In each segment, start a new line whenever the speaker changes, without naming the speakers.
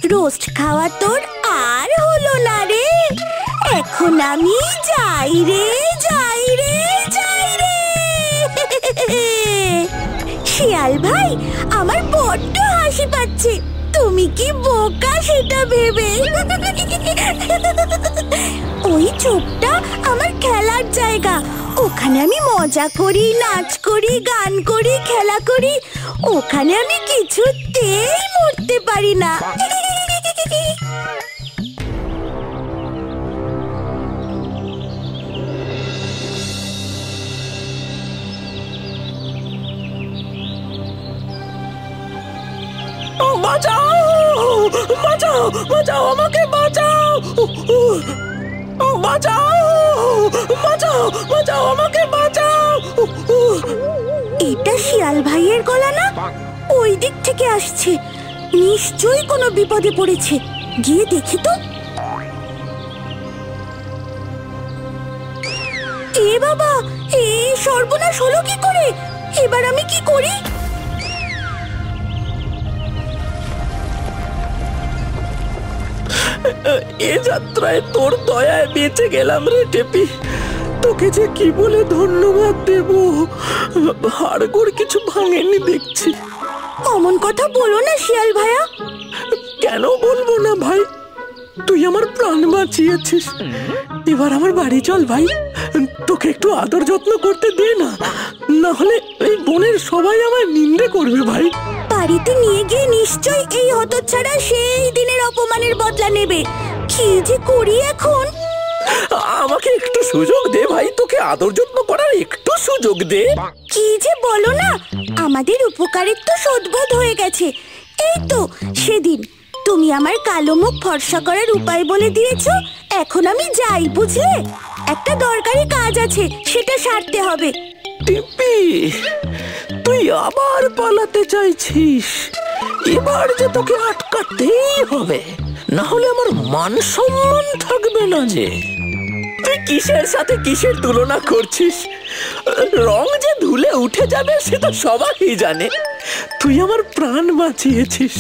Roast খাওয়া তোর আর হলো না রে। এখন আমি যাই রে, যাই রে, যাই রে। শিয়াল ভাই, আমার বড্ড হাসি পাচ্ছে। তুমি কি বোকা সেটা ভেবে। ওই চোখটা আমার খেলার জায়গা। ওখানে আমি মজা করি, নাচ করি, গান করি, খেলা করি। ওখানে আমি কিছুতেই মরতে পারি না।
বাঁচাও, বাঁচাও, বাঁচাও, আমাকে বাঁচাও, বাঁচাও, বাঁচাও, বাঁচাও, আমাকে বাঁচাও।
এটা শিয়াল ভাইয়ের গলা না? ওই দিক থেকে আসছে। নিশ্চয়ই কোনো বিপদে পড়েছে। গিয়ে দেখি তো। এ বাবা, এই সর্বনাশ হলো কি করে? এবার আমি কি করি?
এ যাত্রায় তোর দয়ায় বেঁচে গেলাম রে টেপি। তোকে যে কি বলে ধন্যবাদ দেব। হাড়গোড় কিছু ভাঙেনি দেখছি।
অমন কথা বলো না শিয়াল ভাইয়া।
কেন বলবো না ভাই? তুই আমার প্রাণ বাঁচিয়েছিস। এবার আমার বাড়ি চল ভাই। তোকে একটু আদর যত্ন করতে দে না, না হলে এই বনের সবাই আমায় নিন্দে করবে ভাই।
বাড়িতে নিয়ে গিয়ে নিশ্চয়ই এই হতচ্ছাড়া সেই দিনের অপমানের বদলা নেবে। কি যে করি এখন?
আমাকে একটু সুযোগ দে ভাই, তোকে আদর যত্ন করার একটু সুযোগ দে।
কি যে বলো না, আমাদের উপকারের তো শোধবোধ হয়ে গেছে। এই তো সেদিন তুমি আমার কালো মুখ ফর্সা করার উপায় বলে দিয়েছো। এখন আমি যাই, বুঝলে? একটা দরকারি কাজ আছে, সেটা সারতে হবে।
টিপি, তুই আবার পালাতে চাইছিস? এবার যে তোকে আটকাতেই হবে, না হলে আমার মান সম্মান থাকবে না যে। তুই কিসের সাথে কিসের তুলনা করছিস? রং যে ধুলে উঠে যাবে সে তো সবাই জানে। তুই আমার প্রাণ বাঁচিয়েছিস।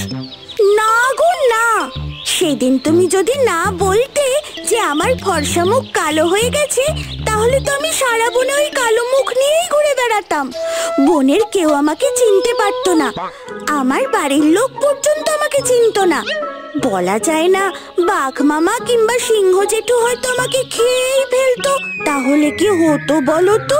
না গো না, সেদিন তুমি যদি না বলতে যে আমার ফর্সা মুখ কালো হয়ে গেছে, তাহলে তো আমি সারা বনে ওই কালো মুখ নিয়েই ঘুরে বেড়াতাম। বনের কেউ আমাকে চিনতে পারতো না। আমার বাড়ির লোক পর্যন্ত আমাকে চিনতো না। বলা যায় না বাঘ মামা কিংবা সিংহ জেঠু হয়তো আমাকে খেয়েই ফেলতো। তাহলে কি হতো বলো তো?